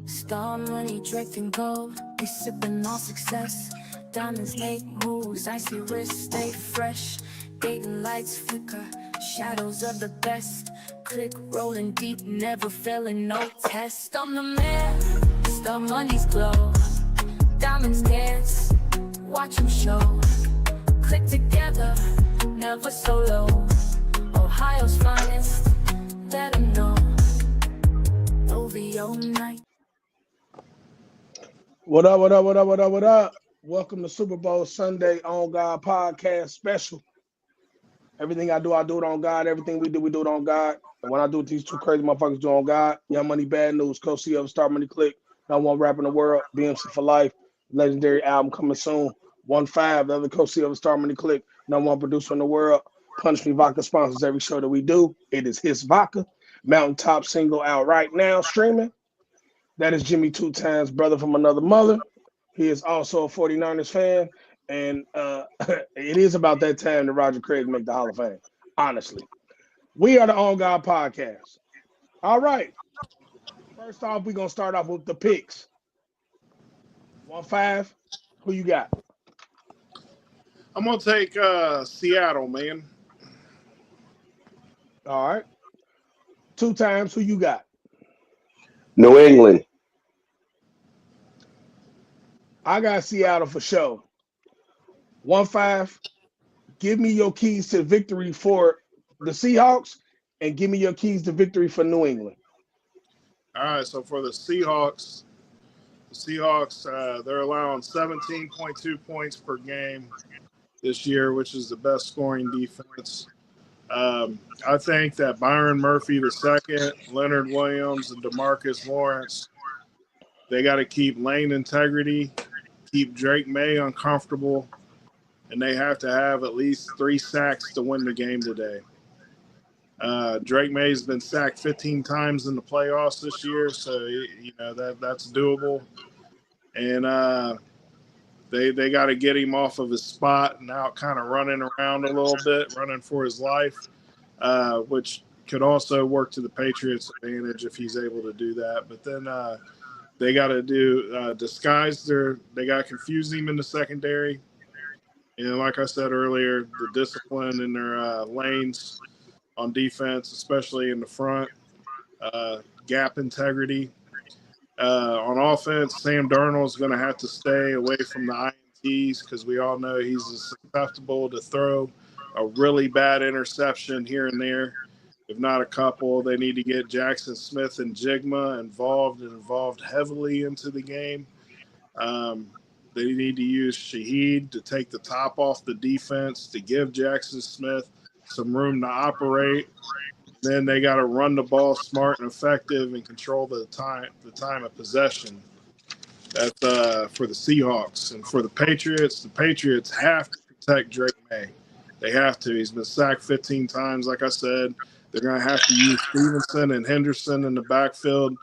Star money draping gold, we sipping on success. Diamonds make moves, icy wrists stay fresh. Dating lights flicker, shadows of the best. Click rolling deep, never failing, no test. I'm the man, star money's glow. Diamonds dance, watch them show. Click together, never solo. Ohio's finest, let them know. OVO night. What up, what up, what up, what up, what up? Welcome to Super Bowl Sunday On God Podcast Special. Everything I do it on God. Everything we do it on God. And when I do what these two crazy motherfuckers do on God, Young Money, Bad News, Co-CEO of Star Money Click, number one rap in the world, BMC for life, legendary album coming soon, 1-5, the other Co-CEO of Star Money Click, number one producer in the world, Punch Me Vodka sponsors every show that we do. It is his vodka. Mountaintop single out right now, streaming. That is Jimmy Two Times, brother from another mother. He is also a 49ers fan, and it is about that time that Roger Craig make the Hall of Fame, honestly. We are the On God Podcast. All right. First off, we're going to start off with the picks. 1-5, who you got? I'm going to take Seattle, man. All right. 2 times, who you got? New England. I got Seattle for sure. 1-5, give me your keys to victory for the Seahawks and give me your keys to victory for New England. All right, so for the Seahawks, they're allowing 17.2 points per game this year, which is the best scoring defense. I think that Byron Murphy II, Leonard Williams, and DeMarcus Lawrence, they got to keep lane integrity, keep Drake May uncomfortable, and they have to have at least 3 sacks to win the game today. Drake May's been sacked 15 times in the playoffs this year, so that's doable. And they got to get him off of his spot and out kind of running around a little bit, running for his life, which could also work to the Patriots' advantage if he's able to do that. But then they got to do disguise they got to confuse him in the secondary. And like I said earlier, the discipline in their lanes on defense, especially in the front, gap integrity. On offense, Sam Darnold is going to have to stay away from the INTs because we all know he's susceptible to throw a really bad interception here and there, if not a couple. They need to get Jackson Smith and Jigma involved heavily into the game. They need to use Shaheed to take the top off the defense, to give Jackson Smith some room to operate. Then they got to run the ball smart and effective and control the time of possession. That's for the Seahawks. And for the Patriots have to protect Drake May. They have to. He's been sacked 15 times, like I said. They're going to have to use Stevenson and Henderson in the backfield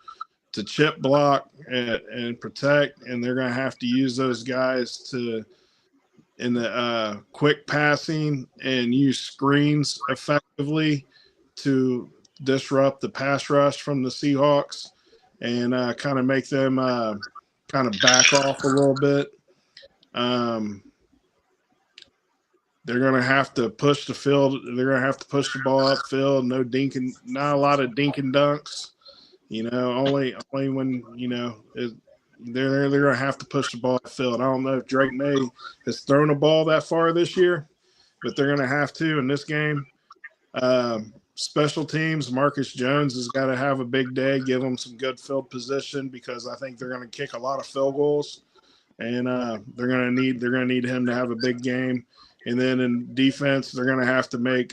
to chip block and protect, and they're going to have to use those guys in the quick passing and use screens effectively to disrupt the pass rush from the Seahawks and kind of make them kind of back off a little bit. They're going to have to push the field. They're going to have to push the ball upfield. Not a lot of dink and dunks. Only when they're going to have to push the ball upfield. I don't know if Drake May has thrown a ball that far this year, but they're going to have to in this game. Special teams, Marcus Jones has got to have a big day, give them some good field position because I think they're going to kick a lot of field goals, and they're going to need him to have a big game. And then in defense, they're going to have to make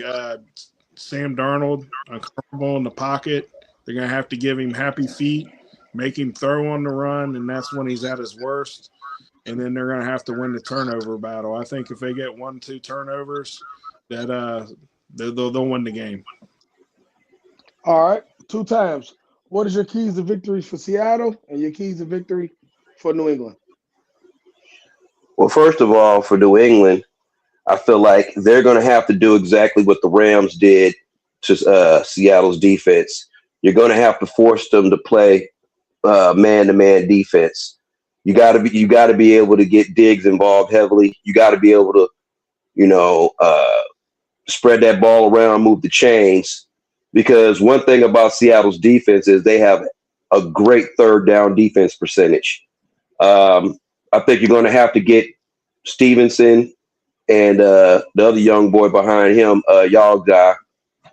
Sam Darnold uncomfortable in the pocket. They're going to have to give him happy feet, make him throw on the run, and that's when he's at his worst. And then they're going to have to win the turnover battle. I think if they get 1-2 turnovers, that they'll win the game. All right, 2 times. What is your keys to victory for Seattle and your keys to victory for New England? Well, first of all, for New England, I feel like they're going to have to do exactly what the Rams did to Seattle's defense. You're going to have to force them to play man-to-man defense. You got to be able to get Diggs involved heavily. You got to be able to, spread that ball around, move the chains. Because one thing about Seattle's defense is they have a great third down defense percentage. I think you're going to have to get Stevenson and the other young boy behind him, y'all guy,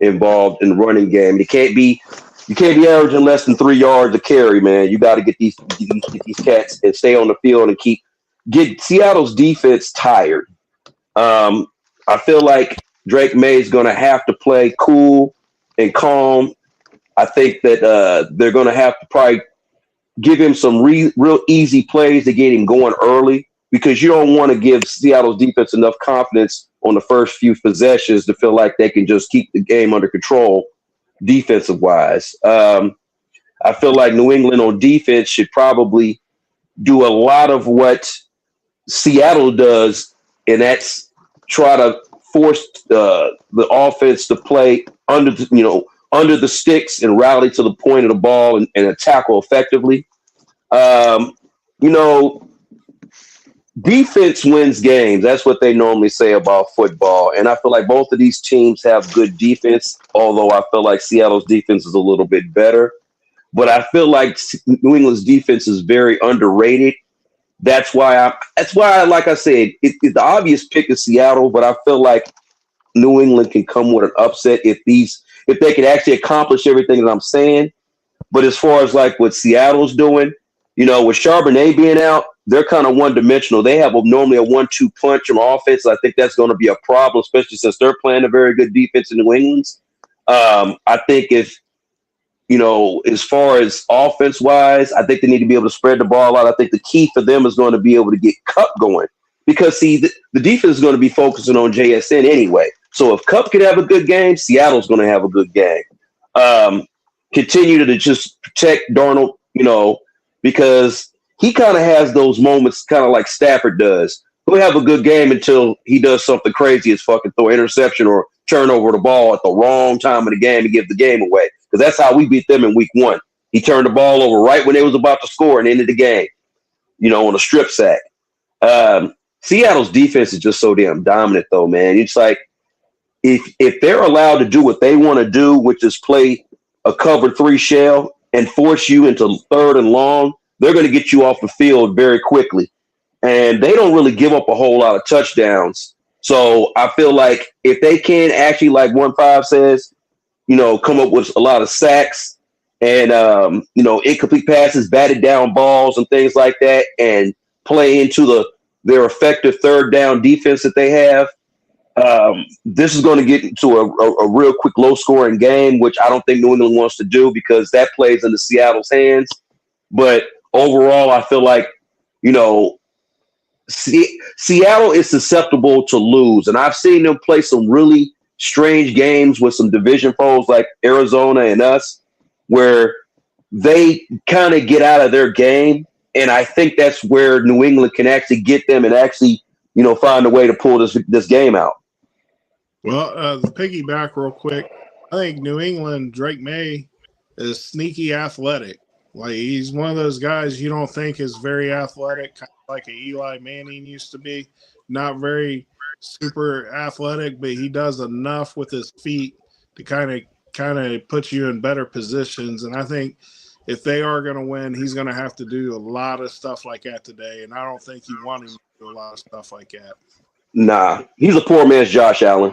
involved in the running game. You can't be averaging less than 3 yards a carry, man. You got to get these cats and stay on the field and get Seattle's defense tired. I feel like Drake May is going to have to play cool and calm. I think that they're going to have to probably give him some real easy plays to get him going early, because you don't want to give Seattle's defense enough confidence on the first few possessions to feel like they can just keep the game under control defensive-wise. I feel like New England on defense should probably do a lot of what Seattle does, and that's try to force the offense to play under the sticks and rally to the point of the ball and tackle effectively. Defense wins games. That's what they normally say about football. And I feel like both of these teams have good defense, although I feel like Seattle's defense is a little bit better. But I feel like New England's defense is very underrated. That's why, like I said, the obvious pick is Seattle, but I feel like New England can come with an upset if they can actually accomplish everything that I'm saying. But as far as like what Seattle's doing, with Charbonnet being out, they're kind of one-dimensional. They have normally a 1-2 punch on offense. I think that's going to be a problem, especially since they're playing a very good defense in New England's. I think if, as far as offense-wise, I think they need to be able to spread the ball out. I think the key for them is going to be able to get Kupp going. Because, see, the defense is going to be focusing on JSN anyway. So if Kupp can have a good game, Seattle's going to have a good game. Continue to just protect Darnold, because he kind of has those moments kind of like Stafford does. He'll have a good game until he does something crazy as fucking throw an interception or turn over the ball at the wrong time of the game to give the game away. Because that's how we beat them in week 1. He turned the ball over right when they was about to score and ended the game, on a strip sack. Seattle's defense is just so damn dominant, though, man. It's like if they're allowed to do what they want to do, which is play a cover 3 shell and force you into third and long, they're going to get you off the field very quickly. And they don't really give up a whole lot of touchdowns. So I feel like if they can actually, like 1-5 says, come up with a lot of sacks and, incomplete passes, batted down balls and things like that, and play into their effective third down defense that they have, this is going to get into a real quick low-scoring game, which I don't think New England wants to do because that plays into Seattle's hands. But overall, I feel like, Seattle is susceptible to lose. And I've seen them play some really strange games with some division foes like Arizona and us, where they kind of get out of their game. And I think that's where New England can actually get them and actually, find a way to pull this game out. Well, the piggyback real quick, I think New England, Drake May, is sneaky athletic. Like, he's one of those guys you don't think is very athletic, kind of like an Eli Manning used to be. Not very super athletic, but he does enough with his feet to kind of put you in better positions. And I think if they are going to win, he's going to have to do a lot of stuff like that today. And I don't think you want him to do a lot of stuff like that. Nah, he's a poor man's Josh Allen.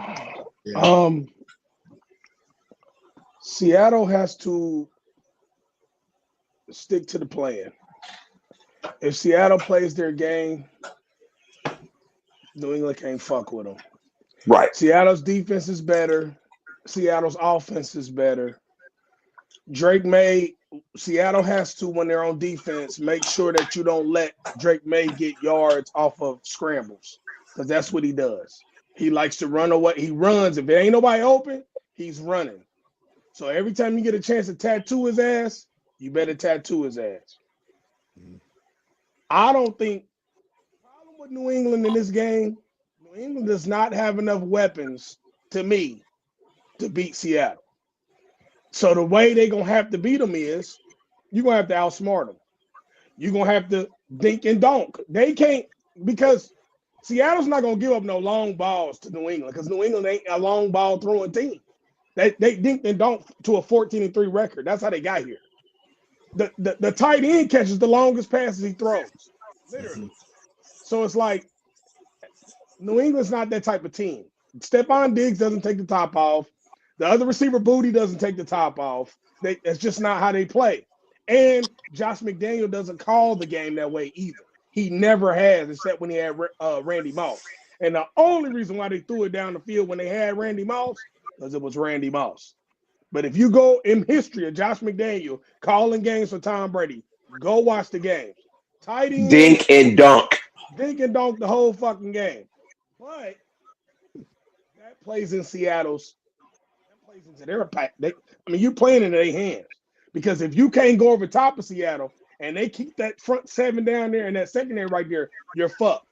Yeah. Seattle has to stick to the plan. If Seattle plays their game, New England can't fuck with them. Right. Seattle's defense is better. Seattle's offense is better. Drake May, Seattle has to, when they're on defense, make sure that you don't let Drake May get yards off of scrambles, because that's what he does. He likes to run away. He runs. If there ain't nobody open, he's running. So every time you get a chance to tattoo his ass, you better tattoo his ass. I don't think the problem with New England in this game, New England does not have enough weapons, to me, to beat Seattle. So the way they're going to have to beat them is you're going to have to outsmart them. You're going to have to dink and dunk. They can't, because Seattle's not going to give up no long balls to New England, because New England ain't a long ball throwing team. They dinked and dunk to a 14-3 record. That's how they got here. The tight end catches the longest passes he throws, literally. So it's like New England's not that type of team. Stephon Diggs doesn't take the top off. The other receiver, Booty, doesn't take the top off. That's just not how they play. And Josh McDaniel doesn't call the game that way either. He never has, except when he had Randy Moss. And the only reason why they threw it down the field when they had Randy Moss was it was Randy Moss. But if you go in history of Josh McDaniel calling games for Tom Brady, go watch the games. Tight end, dink and dunk. Dink and dunk the whole fucking game. But that plays in Seattle's. That plays into their pack. You're playing into their hands. Because if you can't go over top of Seattle and they keep that front seven down there and that secondary right there, you're fucked.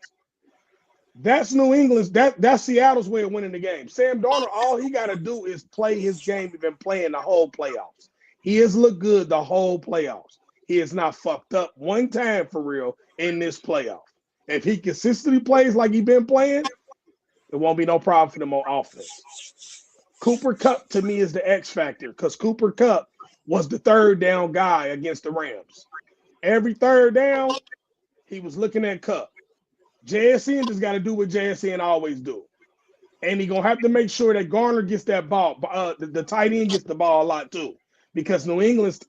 That's New England's. That's Seattle's way of winning the game. Sam Darnold, all he got to do is play his game. He's been playing the whole playoffs. He has looked good the whole playoffs. He has not fucked up one time for real in this playoff. If he consistently plays like he's been playing, it won't be no problem for them on offense. Cooper Kupp, to me, is the X factor because Cooper Kupp was the third down guy against the Rams. Every third down, he was looking at Kupp. JSN just got to do what JSN always do. And he's going to have to make sure that Garner gets that ball. The tight end gets the ball a lot too. Because New England's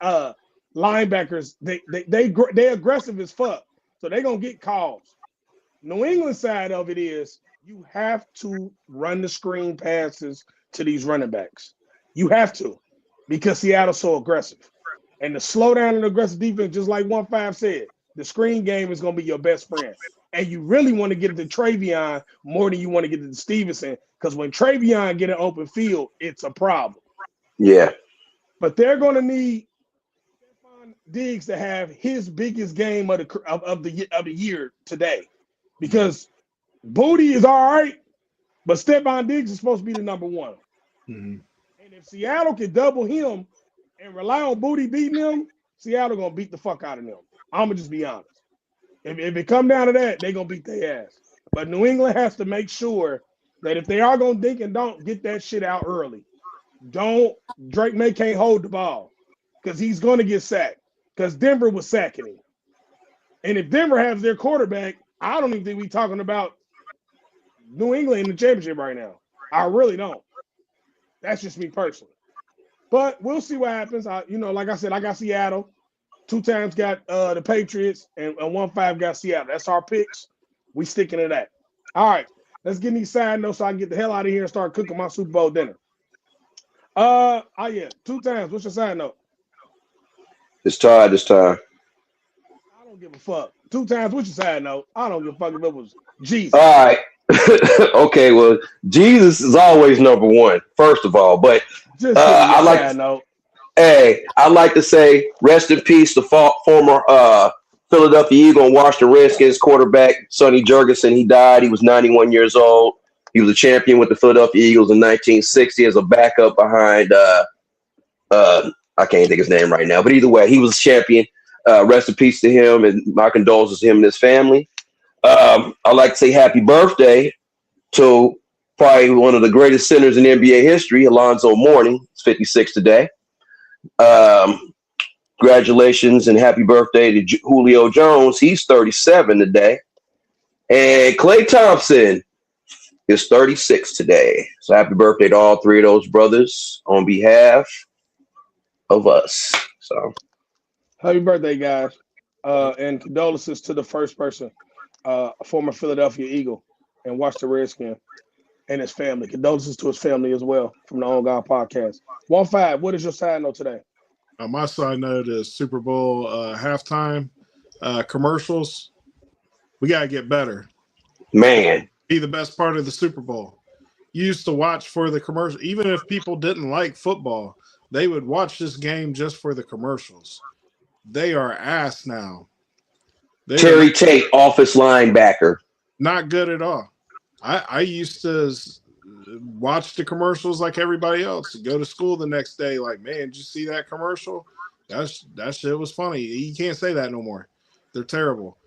linebackers, they aggressive as fuck. So they're going to get calls. New England side of it is you have to run the screen passes to these running backs. You have to. Because Seattle's so aggressive. And the slow down and aggressive defense, just like 1-5 said, the screen game is going to be your best friend. And you really want to get it to Travion more than you want to get it to Stevenson, because when Travion get an open field, it's a problem. Yeah. But they're going to need Stephon Diggs to have his biggest game of the year today, because Booty is all right, but Stephon Diggs is supposed to be the number one. Mm-hmm. And if Seattle can double him and rely on Booty beating him, Seattle going to beat the fuck out of them. I'm going to just be honest. If it come down to that, they're going to beat their ass. But New England has to make sure that if they are going to dink and don't, get that shit out early. Drake May can't hold the ball because he's going to get sacked because Denver was sacking him. And if Denver has their quarterback, I don't even think we're talking about New England in the championship right now. I really don't. That's just me personally. But we'll see what happens. Like I said, I got Seattle. 2 times got the Patriots, and 1-5 got Seattle. That's our picks. We sticking to that. All right. Let's get these side notes so I can get the hell out of here and start cooking my Super Bowl dinner. 2 times. What's your side note? It's tied this time. I don't give a fuck. 2 times. What's your side note? I don't give a fuck if it was Jesus. All right. Okay, well, Jesus is always number one, first of all. But I like side note. Hey, I'd like to say rest in peace to former Philadelphia Eagle and Washington Redskins quarterback Sonny Jurgensen. He died. He was 91 years old. He was a champion with the Philadelphia Eagles in 1960 as a backup behind I can't think his name right now. But either way, he was a champion. Rest in peace to him, and my condolences to him and his family. I'd like to say happy birthday to probably one of the greatest centers in NBA history, Alonzo Mourning. He's 56 today. Congratulations and happy birthday to Julio Jones. He's 37 today. And Klay Thompson is 36 today. So happy birthday to all 3 of those brothers on behalf of us. So happy birthday, guys. And condolences to the first person, a former Philadelphia Eagle and Washington Redskin and his family. Condolences to his family as well from the On God podcast. 1-5, what is your side note today? My side note is Super Bowl halftime commercials. We got to get better. Man. Be the best part of the Super Bowl. You used to watch for the commercial. Even if people didn't like football, they would watch this game just for the commercials. They are ass now. Terry Tate, office linebacker. Not good at all. I used to watch the commercials like everybody else. Go to school the next day, like, man, did you see that commercial? That shit was funny. You can't say that no more. They're terrible.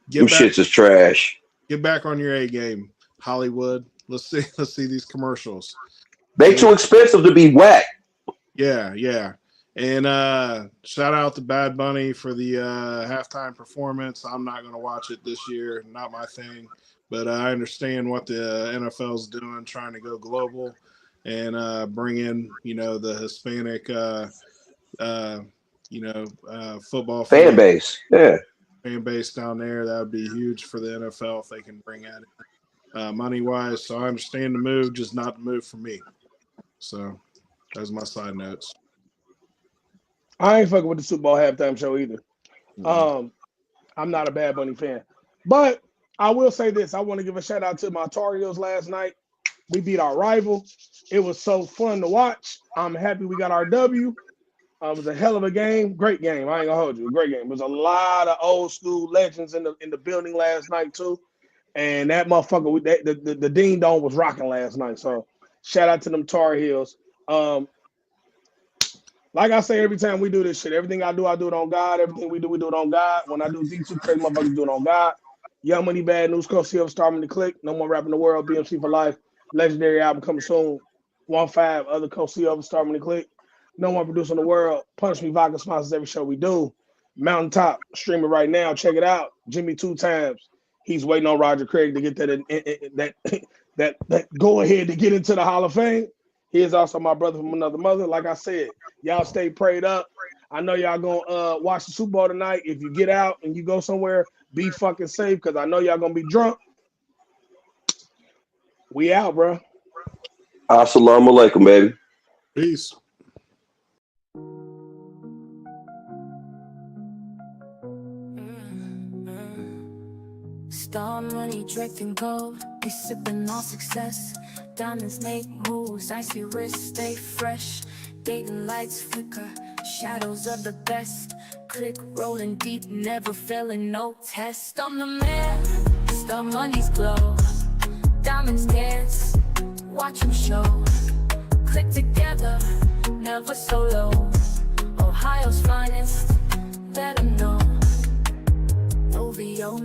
Them shits is trash. Get back on your A game, Hollywood. Let's see these commercials. They too expensive to be whack. Yeah. And shout out to Bad Bunny for the halftime performance. I'm not going to watch it this year. Not my thing. But I understand what the NFL's doing, trying to go global and bring in, the Hispanic, football fan base. Yeah. Fan base down there. That would be huge for the NFL if they can bring that in money-wise. So I understand the move, just not the move for me. So that's my side notes. I ain't fucking with the Super Bowl halftime show either. I'm not a Bad Bunny fan. But I will say this. I want to give a shout out to my Tar Heels last night. We beat our rival. It was so fun to watch. I'm happy we got our W. It was a hell of a game. Great game. I ain't gonna hold you. A great game. There was a lot of old school legends in the building last night too. And that motherfucker, the Ding Dong was rocking last night. So shout out to them Tar Heels. Like I say every time we do this shit, everything I do it on God. Everything we do it on God. When I do these two crazy motherfuckers, do it on God. Young Money, Bad News, Coach Silver, Star Money Click. No More Rapping the World, BMC for Life. Legendary album coming soon. 1-5, other Coach Silver, Star Money Click. No One Producer in the World. Punch Me Vodka sponsors every show we do. Mountaintop, streaming right now. Check it out. Jimmy 2 times. He's waiting on Roger Craig to get that go ahead to get into the Hall of Fame. He is also my brother from another mother. Like I said, y'all stay prayed up. I know y'all gonna watch the Super Bowl tonight. If you get out and you go somewhere, be fucking safe because I know y'all gonna be drunk. We out, bro. Assalamu alaikum, baby. Peace. Star money draping gold, we sipping on success. Diamonds make moves, icy wrists stay fresh. Dating lights flicker, shadows of the best. Click rolling deep, never failing, no test. I'm the man, star money's glow. Diamonds dance, watch them show. Click together, never solo. Ohio's finest, let 'em know. OVO